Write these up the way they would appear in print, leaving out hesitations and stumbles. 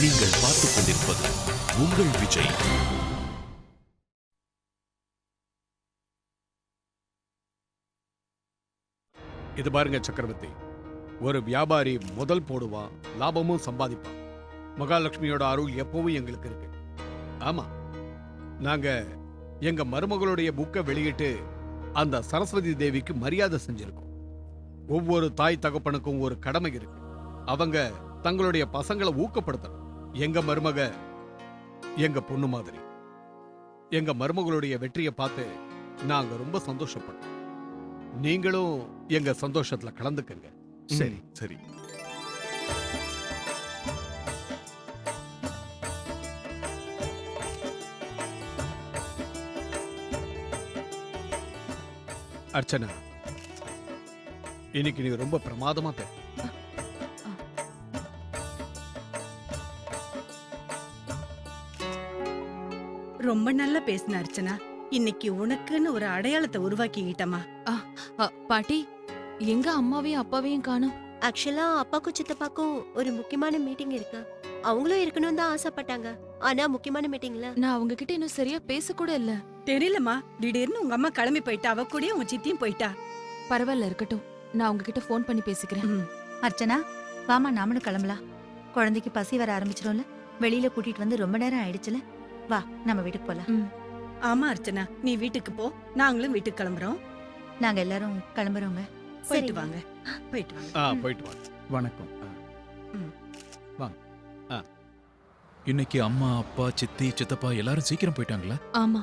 நீங்கள் பார்த்துக் கொண்டிருப்பது உங்கள் விஜய். இது பாருங்க சக்கரவர்த்தி, ஒரு வியாபாரி முதல் போடுவான், லாபமும் சம்பாதிப்பான். மகாலட்சுமியோட அருள் எப்பவும் எங்களுக்கு இருக்கு. ஆமா, நாங்க எங்க மருமகளுடைய புக்கை வெளியிட்டு அந்த சரஸ்வதி தேவிக்கு மரியாதை செஞ்சிருக்கோம். ஒவ்வொரு தாய் தகப்பனுக்கும் ஒரு கடமை இருக்கு. அவங்க தங்களுடைய பசங்களை ஊக்கப்படுத்தணும். எங்க மருமக எங்க பொண்ணு மாதிரி. எங்க மருமகளுடைய வெற்றியை பார்த்து நாங்க ரொம்ப சந்தோஷப்பட்டோம். நீங்களும் எங்க சந்தோஷத்துல கலந்துக்கங்க. சரி சரி. அர்ச்சனா, இன்னைக்கு நீ ரொம்ப பிரமாதமா பேச. ரொம்ப நல்லா பேசின அர்ச்சனா. இன்னைக்கு உனக்குன்னு ஒரு அடையாளத்தை உருவாக்கிக்கிட்டமா. பாட்டி, எங்க அம்மாவையும் அப்பாவையும் காணோம்? ஆக்சுவலா அப்பாக்கும் சித்தப்பாக்கும் ஒரு முக்கியமான மீட்டிங் இருக்கு. அவங்களும் இருக்கணும்னு தான் ஆசைப்பட்டாங்க. ஆனா முக்கியமான மீட்டிங்ல நான் அவங்க கிட்ட இன்னும் சரியா பேச கூட இல்ல. தெரியலமா, திடீர்னு உங்க அம்மா கிளம்பி போயிட்டா. அவ கூட உங்க சித்தியும் போயிட்டா. பரவாயில்ல, இருக்கட்டும். நான் அவங்க கிட்ட ஃபோன் பண்ணி பேசிக்கிறேன். அர்ச்சனா, வாமா நாமளும் கிளம்பலாம். குழந்தைக்கு பசி வர ஆரம்பிச்சிடும்ல. வெளியில கூட்டிட்டு வந்து ரொம்ப நேரம் ஆயிடுச்சுல. வா, நம்ம வீட்டுக்கு போலாம். ஆமா அர்ச்சனா, நீ வீட்டுக்கு போ, நாங்களும் வீட்டுக்கு கிளம்புறோம். நாங்க எல்லாரும் கிளம்புறோங்க. போயிட்டு வாங்க. போயிட்டு வாங்க. போயிட்டு வாங்க. வணக்கம். வாங்க. இன்னைக்கு அம்மா அப்பா சித்தி சித்தப்பா எல்லாரும் சீக்கிரம் போயிட்டாங்களா? ஆமா,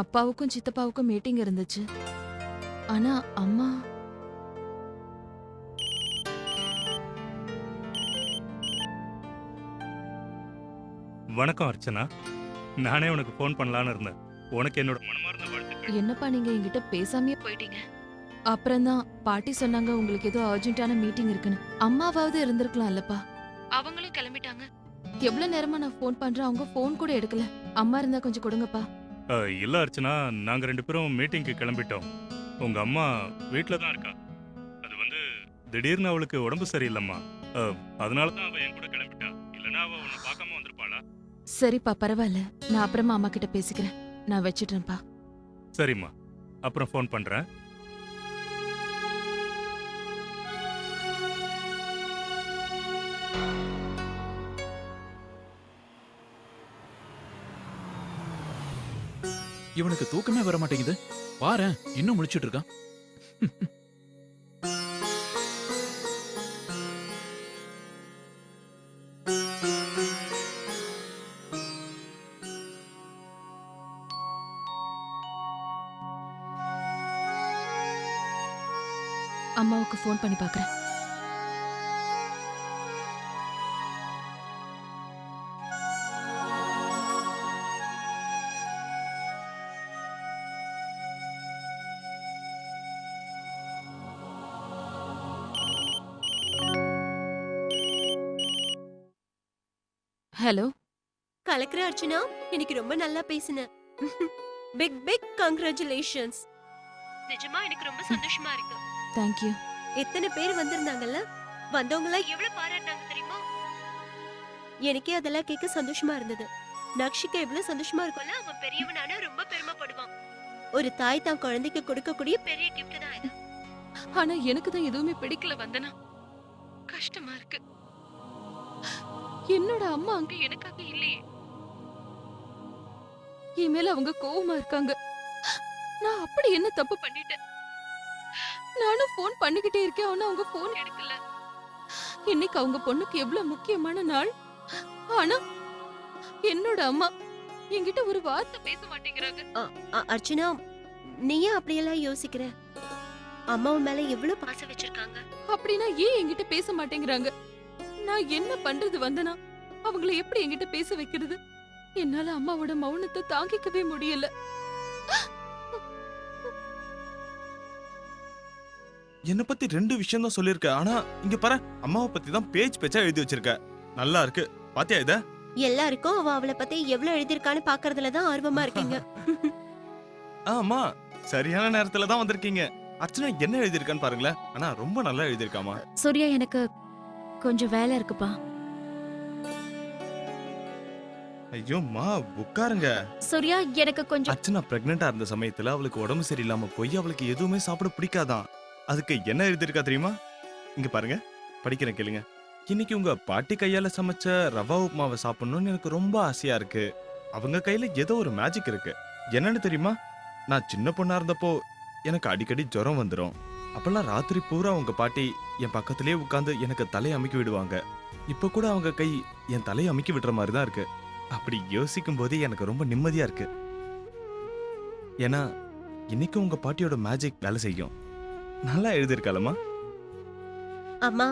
அப்பாவுக்கும் சித்தப்பாவுக்கும் மீட்டிங் இருந்துச்சு. ஆனா அம்மா வணக்கம் அர்ச்சனா. நானே உனக்கு ஃபோன் பண்ணலான்னு இருந்தேன். உனக்கு என்னோட மனமார்ந்த வாழ்த்துக்கள். என்னப்பா நீங்க என்கிட்ட பேசாமையே போயிட்டீங்க? அப்புறம்தான் பாட்டி சொன்னாங்க உங்களுக்கு ஏதோ அர்ஜென்ட்டான மீட்டிங் இருக்குன்னு. அம்மாவாவது இருந்திருக்கலாம் இல்லப்பா. அவங்களும் கிளம்பிட்டாங்க. எவ்வளவு நேரமா நான் ஃபோன் பண்றேன், அவங்க ஃபோன் கூட எடுக்கல. அம்மா இருந்தா கொஞ்சம் கொடுங்கப்பா. இல்ல அர்ச்சனா, நாங்க 2 பேரும் மீட்டிங்க்கு கிளம்பிட்டோம். உங்க அம்மா வீட்ல தான் இருக்கா. அது திடீர்னு அவளுக்கு உடம்பு சரியில்லைம்மா. அதனால தான் அவ என் கூட கிளம்பிட்டா. இல்லனா அவ உன்னை பார்க்காம வந்திருப்பாளா? சரிப்பா, பரவாயில்ல. நான் அப்புறமா அம்மா கிட்ட பேசிக்கிறேன். நான் வச்சிட்டேன்ப்பா. சரிம்மா, அப்புறம் ஃபோன் பண்றேன். இவனுக்கு தூக்கமே வர மாட்டேங்குது. பாரேன், இன்னும் முழிச்சிட்டு இருக்கான். அம்மாவுக்கு ஃபோன் பண்ணி பார்க்கறேன். ஹலோ. கலக்கிற அர்ச்சனா, இன்னைக்கு ரொம்ப நல்லா பேசின. Big big congratulations. நிஜமா எனக்கு ரொம்ப சந்தோஷமா இருக்கு. தேங்க்யூ. எத்தனை பேர் வந்திருந்தாங்கல்ல, வந்தவங்க எவ்வளவு பாராட்டினாங்க தெரியுமா? எனக்கே அதெல்லாம் கேட்க சந்தோஷமா இருந்தது. நக்ஷிக்கு எவ்வளவு சந்தோஷமா இருக்கும்ல. அவன் பெரியவனான ரொம்ப பெருமைப்படுவான். ஒரு தாய் தான் குழந்தைக்கு கொடுக்கக்கூடிய பெரிய கிஃப்ட் தான் இது. ஆனா எனக்கு தான் எதுவுமே பிடிக்கல வந்தனா. கஷ்டமா இருக்கு. என்னோட அம்மா அங்க எனக்காக இல்லையே. என் மேல அவங்க கோவமா இருக்காங்க. நான் அப்படி என்ன தப்பு பண்ணிட்டேன்? நானும் போன் பண்ணிக்கிட்டே இருக்கேன், ஆனா அவங்க போன் எடுக்கல. இன்னைக்கு அவங்க பொண்ணுக்கு எவ்வளவு முக்கியமான நாள். ஆனா என்னோட அம்மா என்கிட்ட ஒரு வார்த்தை பேச மாட்டேங்கிறாங்க. அர்ச்சனா, நீ ஏன் அப்படியெல்லாம் யோசிக்கிற? அம்மாவும் மேல எவ்வளவு பாசம் வச்சிருக்காங்க. அப்படின்னா ஏன் என்கிட்ட பேச மாட்டேங்கிறாங்க? நான் என்ன பண்றது வந்தனா? அவங்களை எப்படி என்கிட்ட பேச வைக்கிறது? என்னால அம்மாவோட மௌனத்தை தாங்கிக்கவே முடியல. என்ன பத்தி 2 விஷயம் தான் சொல்லிருக்க. ஆனா இங்க பாரு, அம்மாவை பத்தி தான் பேஜ் பேச்சா எழுதி வச்சிருக்க. நல்லா இருக்கு. பாத்தியா இத? எல்லாருக்கும் அவளை பத்தி எவ்வளவு எழுதிருக்கான்னு பாக்குறதுலதான் ஆர்வமா இருக்கீங்க. ஆமா, சரியான நேரத்துல தான் வந்திருக்கீங்க. அர்ச்சனா என்ன எழுதிருக்கான்னு பாருங்களேன். ஆனா ரொம்ப நல்லா எழுதிருக்காமா. சூர்யா, எனக்கு கொஞ்சம் வேலை இருக்குப்பா. ஐயோம்மா உட்காருங்க. சூர்யா எனக்கு கொஞ்சம் அர்ச்சனா பிரெக்னெண்டா இருந்த சமயத்துல அவளுக்கு உடம்பு சரியில்லாம போய் அவளுக்கு எதுவுமே சாப்பிட பிடிக்காதான். அதுக்கு என்ன எழுதிருக்கா தெரியுமா? இங்க பாருங்க, படிக்கிறேன் கேளுங்க. இன்னைக்கு உங்க பாட்டி கையால சமைச்ச ரவா உப்புமாவை சாப்பிடணும்னு எனக்கு ரொம்ப ஆசையா இருக்கு. அவங்க கையில ஏதோ ஒரு மேஜிக் இருக்கு. என்னன்னு தெரியுமா? நான் சின்ன பொண்ணா இருந்தப்போ எனக்கு அடிக்கடி ஜுரம் வந்துடும். அப்பெல்லாம் ராத்திரி பூரா உங்க பாட்டி என் பக்கத்திலேயே உட்கார்ந்து எனக்கு தலையை அமுக்கி விடுவாங்க. இப்ப கூட அவங்க கை என் தலையை அமுக்கி விடுற மாதிரி தான் இருக்கு. அப்படி யோசிக்கும் போதே எனக்கு ரொம்ப நிம்மதியா இருக்கு. ஏன்னா இன்னைக்கு உங்க பாட்டியோட மேஜிக் வேலை செய்யும். நல்லா எழுதிருக்காலம்மா. அம்மா,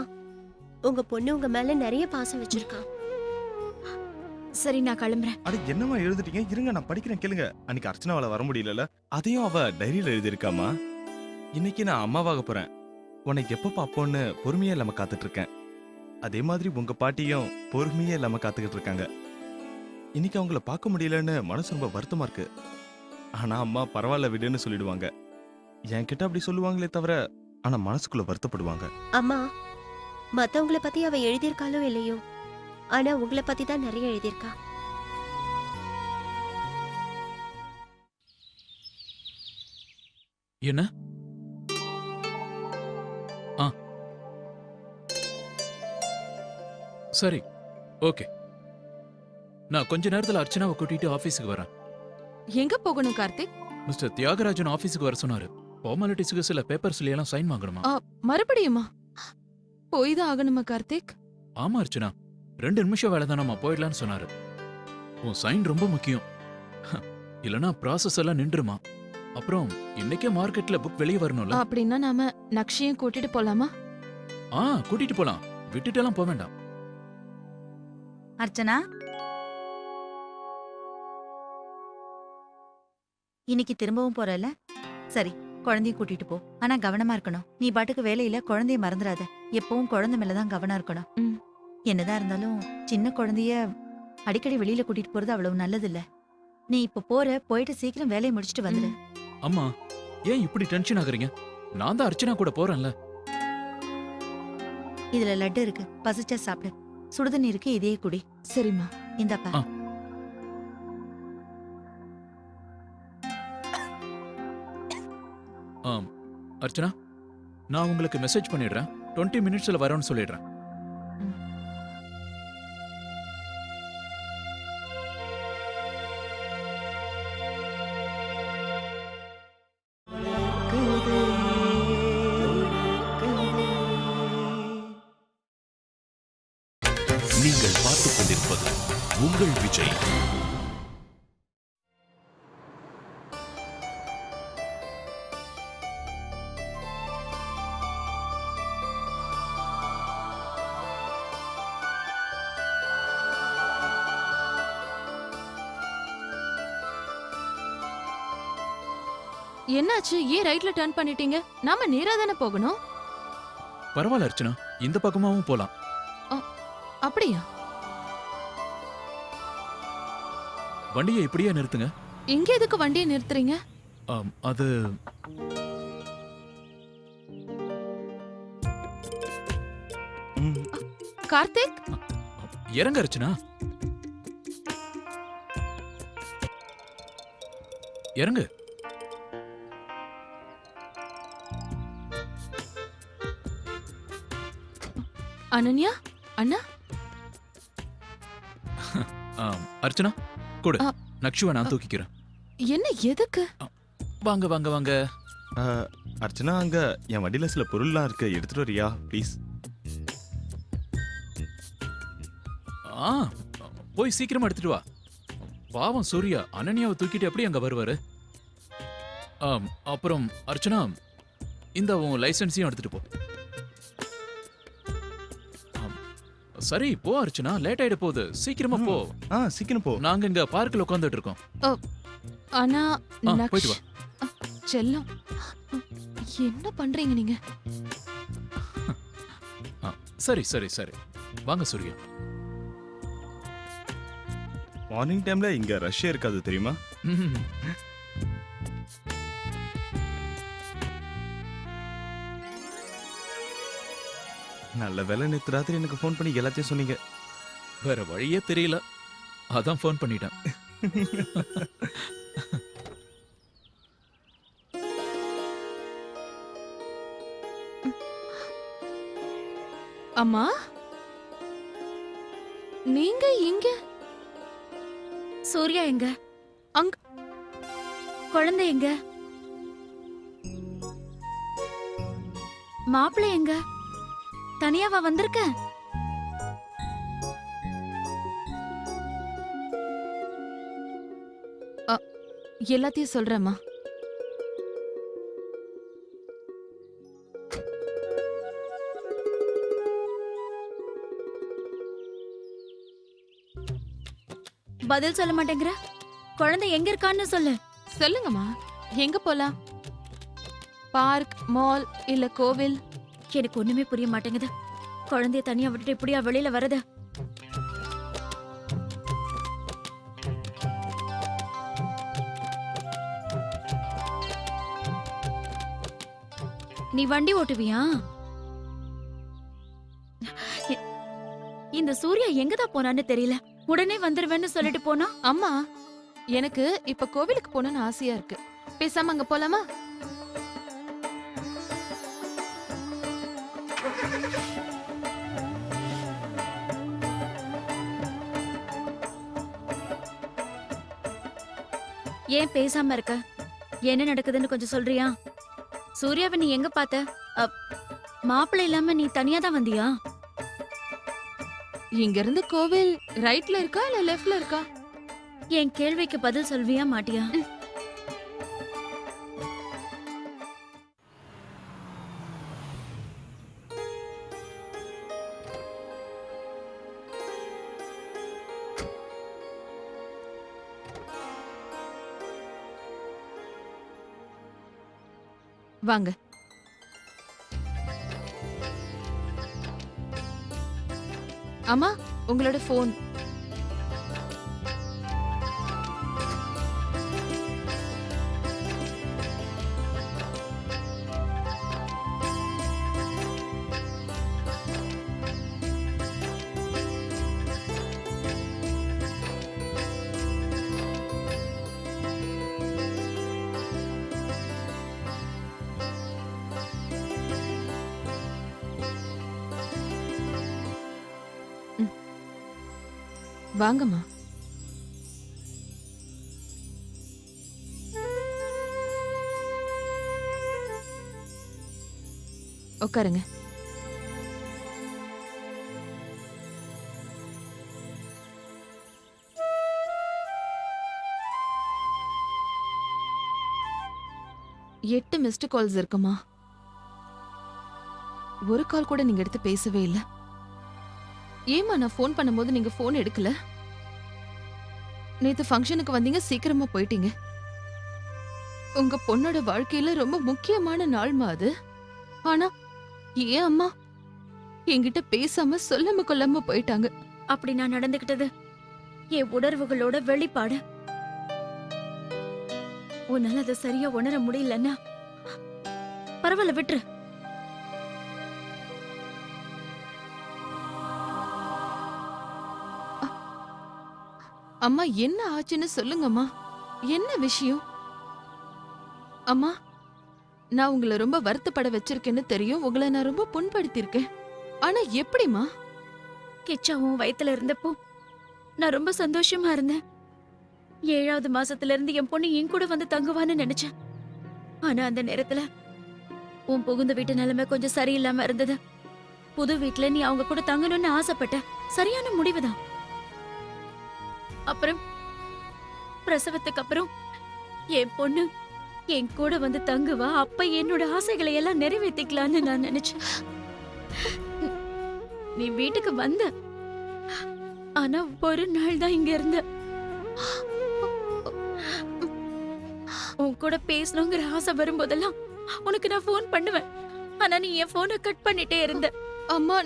உங்க பொண்ணு உங்க மேல நிறைய பாசம் வச்சிருக்கா. சரி, நான் கிளம்புறேன். அட என்னம்மா எழுதிட்டீங்க? இருங்க நான் படிக்கிறேன் கேளுங்க. அன்னைக்கு அர்ச்சனாவால வர முடியல, அதையும் அவ டைரியில எழுதிருக்காமா. இன்னைக்கு நான் அம்மாவாக போறேன். உனக்கு எப்ப பாப்போன்னு பொறுமையா இல்லாம காத்துட்டு இருக்கேன். அதே மாதிரி உங்க பாட்டியும் பொறுமையா இல்லாம காத்துக்கிட்டு இருக்காங்க. இன்னைக்கு அவங்கள பார்க்க முடியலன்னு மனசு ரொம்ப வருத்தமா இருக்கு. ஆனா அம்மா பரவாயில்ல விடுன்னு சொல்லிடுவாங்க. என்கிட்ட அப்படி சொல்லுவாங்களே தவிர ஆனா மனசுக்குள்ள வருத்தப்படுவாங்க. அம்மா, மத்தவங்கள பத்தி அவ எழுதியிருக்காளோ இல்லையோ, ஆனா உங்களை பத்தி தான் நிறைய எழுதியிருக்கா. என்ன? ஆ சரி, ஓகே. நான் கொஞ்ச நேரத்துல அர்ச்சனாவை கூட்டிட்டு ஆபீஸுக்கு வரேன். எங்க போகணும் கார்த்திக்? மிஸ்டர் தியாகராஜன் ஆபீஸுக்கு வர சொன்னாரு. ஃபார்மாலிட்டிஸ்க்கு சில பேப்பர்ஸ்ல எல்லாம் சைன் வாங்கணுமா? மறுபடியுமா? போய் தான் ஆகணுமா கார்த்திக்? ஆமா அர்ச்சனா, 2 நிமிஷம் வேலை தானம்மா, போயிடலான்னு சொன்னாரு. உன் சைன் ரொம்ப முக்கியம். இல்லனா ப்ராசஸ் எல்லாம் நின்றுமா. அப்புறம் இன்னைக்கே மார்க்கெட்ல புக் வெளியே வரணும்ல. அப்படின்னா நாம நக்ஷியும் கூட்டிட்டு போலாமா? கூட்டிட்டு போலாம், விட்டுட்டு எல்லாம் போக வேண்டாம். அர்ச்சனா, இன்னைக்கு திரும்பவும் போறல? சரி, குழந்தைய கூட்டிட்டு போ. ஆனா கவனமா இருக்கணும். நீ பாட்டுக்கு வேலையில குழந்தைய மறந்துடாத. எப்பவும் குழந்தை மேலதான் கவனம் இருக்கணும். ம். என்னதான் இருந்தாலும் சின்ன குழந்தைய அடிக்கடி வெளியில கூட்டிட்டு போறது அவ்வளவு நல்லது இல்ல. நீ இப்ப போயிட்டு சீக்கிரம் வேலையை முடிச்சிட்டு வந்துடு. அம்மா, ஏன் இப்படி டென்ஷன் ஆகுறீங்க? நான் தான் அர்ச்சனா கூட போறேன்ல. இதுல லட்டு இருக்கு, பசிச்சா சாப்பிடு. சுடுதண்ணி இருக்கு, இதையே குடி. சரிம்மா. இந்தாப்பா. அர்ச்சனா, நான் உங்களுக்கு மெசேஜ் பண்ணிடுறேன். 20 மினிட்ஸ்ல வரோன்னு சொல்லிடுறேன். நீங்கள் பார்த்துக் கொண்டிருப்பது உங்கள் விஜய். என்னாச்சு? ஏன் ரைட்ல டர்ன் பண்ணிட்டீங்க? நாம நேரா தானே போகணும். பரவாயில்ல அர்ச்சனா, இந்த பக்கமாவும் போலாம். அப்படியா? வண்டியை இப்படியே நிறுத்துங்க. இங்க எதுக்கு வண்டியை நிறுத்துறீங்க? அது கார்த்திக், இறங்க அர்ச்சனா, இறங்கு. அனன்யா, அண்ணா. அர்ச்சனா கொடு, ஆ. நக்ஷுவை நான் தூக்கிக்கிறேன். என்ன, எதுக்கு? வாங்க வாங்க வாங்க. அர்ச்சனா, அங்க என் வண்டியில சில பொருள்லாம் இருக்கு, எடுத்துட்டு வரியா ப்ளீஸ்? போய் சீக்கிரமா எடுத்துட்டு வா. பாவம் சூர்யா அனன்யாவை தூக்கிட்டு எப்படி அங்க வருவாரு? அப்புறம் அர்ச்சனா, இந்த உன் லைசன்ஸையும் எடுத்துட்டு போ. சரி போ அர்ச்சனா, லேட் ஆயிட போகுது, சீக்கிரமா போ. சீக்கிரம் போ. நாங்க இங்க பார்க்ல உட்கார்ந்துட்டு இருக்கோம். ஆனா போயிட்டு வா. செல்லம், என்ன பண்றீங்க நீங்க? சரி சரி சரி, வாங்க சூர்யா. மார்னிங் டைம்ல இங்க ரஷ்யா இருக்காது தெரியுமா? நல்ல வேலை நேத்து ராத்திரி எனக்கு ஃபோன் பண்ணி எல்லாத்தையும் சொன்னீங்க. வேற வழியே தெரியல. அதான் ஃபோன் பண்ணிட்டேன். அம்மா நீங்க இங்க? சூர்யா எங்க? அங்க. குழந்தை எங்க? மாப்பிள்ளை எங்க? தனியாவா வந்திருக்க? எல்லாத்தையும் சொல்றேம்மா. பதில் சொல்ல மாட்டேங்கிற? குழந்தை எங்க இருக்கான்னு சொல்லு. சொல்லுங்கம்மா, எங்க போலாம்? பார்க், மால் இல்ல கோவில்? எனக்கு ஒண்ணுமே புரிய மாட்டேங்குது. குழந்தைய தனியா விட்டுட்டு இப்படியா வெளியில வரது? நீ வண்டி ஓட்டுவியா? இந்த சூர்யா எங்கதான் போனான்னு தெரியல. உடனே வந்துருவேன்னு சொல்லிட்டு போனா. அம்மா, எனக்கு இப்ப கோவிலுக்கு போகணும்னு ஆசையா இருக்கு. பேசாம அங்க போலாமா? ஏன் பேசாம இருக்க? என்ன நடக்குதுன்னு கொஞ்சம் சொல்றியா? சூர்யாவை நீ எங்க பார்த்த? மாப்பிள்ளை இல்லாம நீ தனியா தான் வந்தியா? இங்க இருந்து கோவில் ரைட்ல இருக்கா இல்ல லெஃப்ட்ல இருக்கா? என் கேள்விக்கு பதில் சொல்வியா மாட்டியா? வாங்க. அம்மா, உங்களோட போன். வாங்கம்மா. உட்காருங்க. எட்டு மிஸ்டு கால்ஸ் இருக்குமா? ஒரு கால் கூட நீங்க எடுத்து பேசவே இல்ல. ஏமா நான் ஃபோன் பண்ணும்போது நீங்க ஃபோன் எடுக்கல? நேத்து ஃபங்க்ஷனுக்கு வந்தீங்க, சீக்கிரமா போயிட்டீங்க. உங்க பொண்ணோட வாழ்க்கையில ரொம்ப முக்கியமான நாள்மா அது. ஆனா ஏன் அம்மா என்கிட்ட பேசாம சொல்லாம கொள்ளாம போயிட்டாங்க? அப்படி நான் நடந்துகிட்டது என் உணர்வுகளோட வெளிப்பாடு. உன்னால அதை சரியா உணர முடியலன்னா பரவாயில்ல, விட்டுரு. அம்மா என்ன ஆச்சுன்னு சொல்லுங்கம்மா. என்ன விஷயம்? அம்மா, நான் உங்களை ரொம்ப வருத்தப்பட வச்சிருக்கேன்னு தெரியும். உங்களை நான் ரொம்ப புண்படுத்திருக்கேன். ஆனா எப்படிமா? கிச்சாவும் வயித்துல இருந்தப்போ நான் ரொம்ப சந்தோஷமா இருந்தேன். 7வது மாசத்துல இருந்து என் பொண்ணு என் கூட வந்து தங்குவான்னு நினைச்சேன். ஆனா அந்த நேரத்துல உன் புகுந்த வீட்டு நிலைமை கொஞ்சம் சரியில்லாம இருந்தது. புது வீட்டுல நீ அவங்க கூட தங்கணும்னு ஆசைப்பட்ட. சரியான முடிவுதான். அப்புறம் பிரசவத்துக்கு அப்புறம் என் பொண்ணு என் கூட வந்து தங்குவா. அப்ப என்னோட ஆசைகளை எல்லாம் நிறைவேற்றிக்கலான்னு நான் நினைச்சேன். நீ வீட்டுக்கு வந்த, ஆனா ஒரு நாள் தான் இங்க இருந்த. உன் கூட பேசணுங்கிற ஆசை வரும்போதெல்லாம் உனக்கு நான் ஃபோன் பண்ணுவேன். ஆனா நீ என் போனை கட் பண்ணிட்டே இருந்த. அம்மா,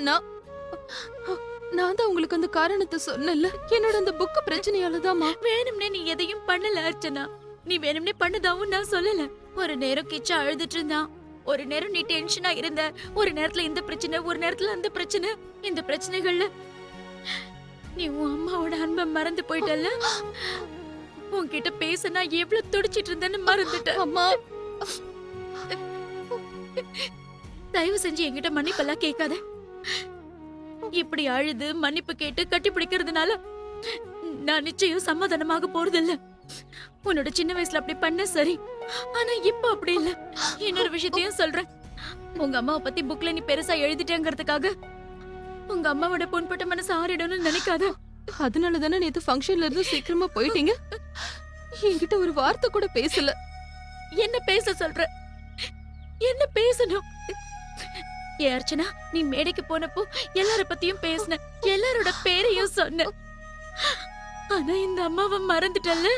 நான் தான் உங்களுக்கு அந்த காரணத்தை சொன்னல. என்னோட அந்த புக் பிரச்சனையாலதாம்மா. வேணும்னே நீ எதையும் பண்ணல அர்ச்சனா. நீ வேணும்னே பண்ணதாவும் நான் சொல்லல. ஒரு நேரம் கிச்சா அழுதுட்டு இருந்தான், ஒரு நேரம் நீ டென்ஷனா இருந்த, ஒரு நேரத்துல இந்த பிரச்சனை, ஒரு நேரத்துல அந்த பிரச்சனை. இந்த பிரச்சனைகள்ல நீ நீ உன் அம்மாவோட அன்பை மறந்து போயிட்டல்ல. உன்கிட்ட பேச நான் எவ்வளவு துடிச்சிட்டு இருந்தேன்னு மறந்துட்டேன். அம்மா, தயவு செஞ்சு என்கிட்ட மன்னிப்பெல்லாம் கேட்காத. இப்படி அழுது மன்னிப்பு கேட்டு கட்டி பிடிக்கிறதுனால நான் நிச்சயம் சமாதானமாக போறதில்ல. உன்னோட சின்ன வயசுல அப்படி பண்ண சரி, ஆனா இப்ப அப்படி இல்ல. இன்னொரு விஷயத்தையும் சொல்றேன். உங்க அம்மாவை பத்தி புக்ல நீ பெருசா எழுதிட்டேங்கிறதுக்காக உங்க அம்மாவோட பொன்பட்ட மனசு ஆறிடணும்னு நினைக்காத. அதனால தானே நேத்து ஃபங்க்ஷன்ல இருந்து சீக்கிரமா போயிட்டீங்க. என்கிட்ட ஒரு வார்த்தை கூட பேசல. என்ன பேச சொல்ற? என்ன பேசணும்? ஏ அர்ச்சனா, நீ மேடைக்கு போனப்போ எல்லார பத்தியும் பேசின, எல்லாரோட பேரையும் சொன்ன. ஆனா இந்த அம்மாவை மறந்துட்டல்ல.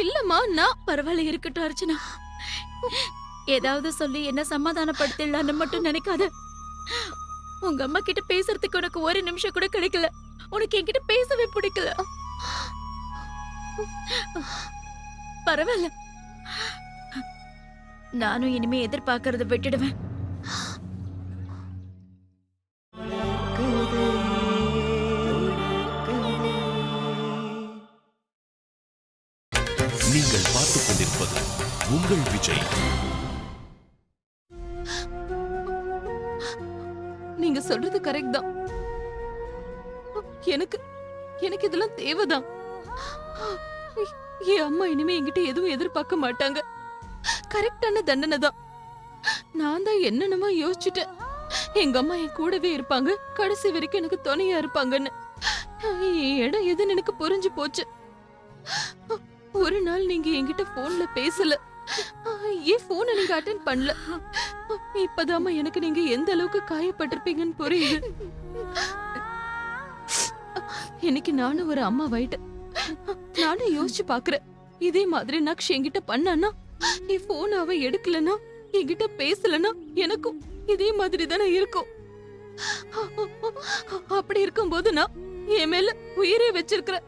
இல்லம்மா, நான் பரவாயில்ல, இருக்கட்டும் அர்ச்சனா. ஏதாவது சொல்லி என்ன சமாதானப்படுத்திடலான்னு மட்டும் நினைக்காத. உங்க அம்மா கிட்ட பேசுறதுக்கு உனக்கு ஒரு நிமிஷம் கூட கிடைக்கல. உனக்கு என்கிட்ட பேசவே பிடிக்கல. பரவாயில்ல, நானும் இனிமே எதிர்பார்க்கறத விட்டுடுவேன். நீங்கள் பார்த்துக் கொண்டிருப்பது உங்கள் விஜய். நீங்க சொல்றது கரெக்ட் தான். எனக்கு எனக்கு இதெல்லாம் தேவைதான். என் அம்மா இனிமே என்கிட்ட எதுவும் எதிர்பார்க்க மாட்டாங்க. கரெக்டான தண்டனை தான். நான் தான் என்னென்னமா யோசிச்சுட்டேன். எங்க அம்மா என் கூடவே இருப்பாங்க, கடைசி வரைக்கும் எனக்கு துணையா இருப்பாங்கன்னு. என் இடம் எதுன்னு எனக்கு புரிஞ்சு போச்சு. ஒரு நாள் நீங்க என்கிட்ட போன்ல பேசல, ஏன் போனை நீங்க அட்டென்ட் பண்ணல. இப்பதாம்மா எனக்கு நீங்க எந்த அளவுக்கு காயப்பட்டிருப்பீங்கன்னு புரியுது. இன்னைக்கு நானும் ஒரு அம்மா வயிட்டு. நானும் யோசிச்சு பாக்குறேன், இதே மாதிரி நக்ஷ் என்கிட்ட பண்ணானா, என் போன் அவ எடுக்கலனா, என்கிட்ட பேசலனா, எனக்கும் இதே மாதிரி தானே இருக்கும். அப்படி இருக்கும்போது நான் என் மேல உயிரே வச்சிருக்கிற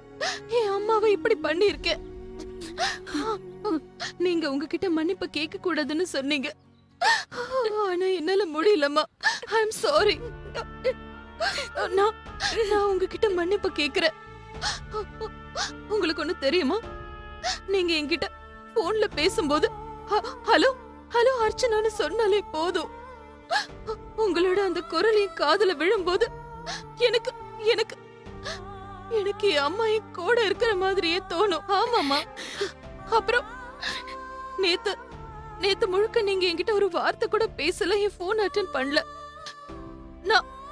என் அம்மாவை இப்படி பண்ணி இருக்கேன். நீங்க உங்ககிட்ட மன்னிப்பு கேட்க கூடாதுன்னு சொன்னீங்க. ஆனா என்னால முடியலம்மா. ஐ அம் சாரி. நான் உங்ககிட்ட மன்னிப்பு கேக்குறேன். உங்களுக்கு ஒண்ணு தெரியுமா? நீங்க என்கிட்ட போன்ல பேசும்போது ஹலோ ஹலோ அர்ச்சனான்னு சொன்னாலே போதும். உங்களோட அந்த குரலையும் காதுல விழும்போது எனக்கு எனக்கு எனக்கு என் அம்மா என் கூட இருக்கிற மாதிரியே தோணும். ஆமாமா. அப்புறம் நேத்து முழுக்க நீங்க என்கிட்ட ஒரு வார்த்தை கூட பேசல, என் போன் அட்டென்ட் பண்ணல.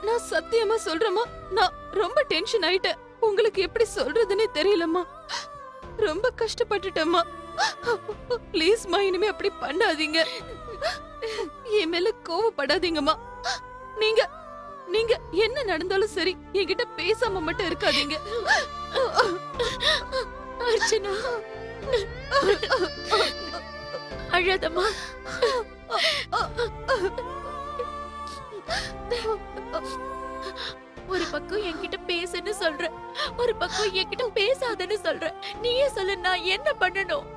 நான் சத்தியமா சொல்றேம்மா, நான் ரொம்ப டென்ஷன் ஆயிட்டேன். உங்களுக்கு எப்படி சொல்றதுன்னே தெரியலம்மா. ரொம்ப கஷ்டப்பட்டுட்டேம்மா. ப்ளீஸ்மா, இனிமே அப்படி பண்ணாதீங்க. என் மேல கோவப்படாதீங்கம்மா. நீங்க நீங்க என்ன நடந்தாலும் சரி, என்கிட்ட பேசாம மட்டும் இருக்காதீங்க. அர்ச்சனா, அழாதம்மா. ஒரு பக்கம் என்கிட்ட பேசுன்னு சொல்ற, ஒரு பக்கம் என்கிட்ட பேசாதன்னு சொல்ற. நீயே சொல்லு, நான் என்ன பண்ணணும்?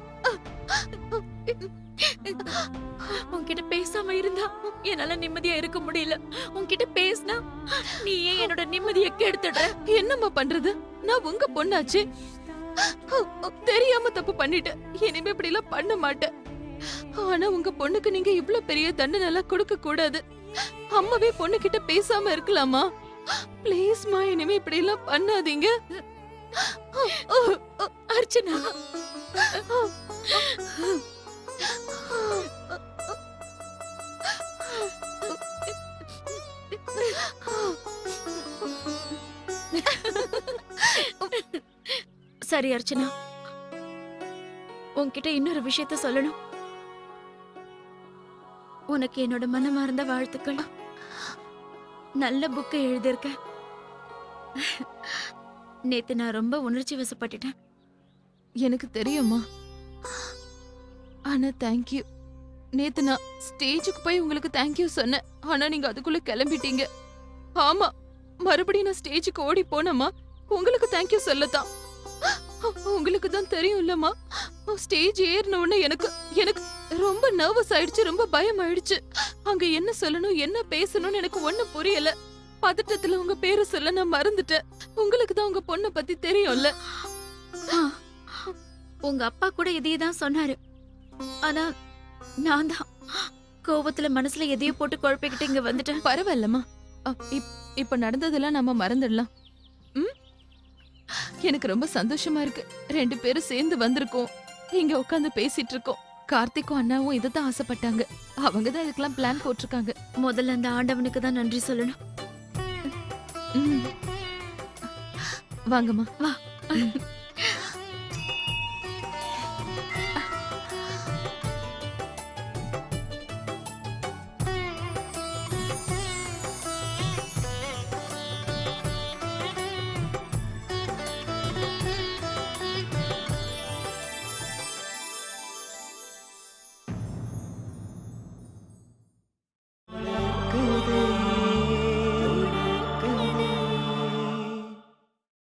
உன்கிட்ட பேசாம இருந்தா என்னால நிம்மதியா இருக்க முடியல. உன்கிட்ட பேசினா நீயே என்னோட நிம்மதியை கெடுத்துடுற. என்னம்மா பண்றது? நான் உங்க பொண்ணாச்சு. தெரியாம தப்பு பண்ணிட்டேன். இனிமே இப்படி எல்லாம் பண்ண மாட்டேன். ஆனா உங்க பொண்ணுக்கு நீங்க இவ்ளோ பெரிய தண்டனை எல்லாம் கொடுக்க கூடாது. அம்மாவே பொண்ணு கிட்ட பேசாம இருக்கலாமா? ப்ளீஸ்மா, இனிமே இப்படி எல்லாம் பண்ணாதீங்க. அர்ச்சனா, சரி அர்ச்சனா, உன்கிட்ட இன்னொரு விஷயத்த சொல்லணும். உனக்கு என்னோட மனமார்ந்த வாழ்த்துக்கள். நல்ல புக்கை எழுதியிருக்க. நேத்து நான் ரொம்ப உணர்ச்சி வசப்பட்டுட்டேன். எனக்கு தெரியுமா, ஆனா தேங்க்யூ. நேத்து நான் ஸ்டேஜுக்கு போய் உங்களுக்கு தேங்க்யூ சொன்னேன். ஆனா நீங்க அதுக்குள்ள கிளம்பிட்டீங்க. ஆமா, மறுபடியும் நான் ஸ்டேஜுக்கு ஓடி போனேம்மா உங்களுக்கு தேங்க்யூ சொல்லத்தான். உங்களுக்கு தான் தெரியும் இல்லம்மா, ஸ்டேஜ் ஏறின உடனே எனக்கு எனக்கு ரொம்ப நர்வஸ் ஆயிடுச்சு, ரொம்ப பயம் ஆயிடுச்சு. அங்க என்ன சொல்லணும் என்ன பேசணும்னு எனக்கு ஒண்ணும் புரியல. பதட்டத்துல உங்க பேரை சொல்ல நான் மறந்துட்டேன். உங்களுக்கு தான் உங்க பொண்ணை பத்தி தெரியும்ல. ஆ, உங்க அப்பா கூட இதையே தான் சொன்னாரு. ஆனா நான் தான் கோபத்துல மனசுல எதையோ போட்டு குழப்பிக்கிட்டு இங்க வந்துட்டேன். பரவாயில்லம்மா. இப்ப நடந்ததெல்லாம் நம்ம மறந்துடலாம். ம்? எனக்கு ரொம்ப சந்தோஷமா இருக்கு. 2 பேரும் சேர்ந்து வந்திருக்கோம். இங்க உட்காந்து பேசிட்டு இருக்கோம். கார்த்திக்கும் அண்ணாவும் இதைத்தான் ஆசைப்பட்டாங்க. அவங்க தான் இதுக்கெல்லாம் பிளான் போட்டிருக்காங்க. முதல்ல அந்த ஆண்டவனுக்கு தான் நன்றி சொல்லணும். ம். வாங்கம்மா. வா.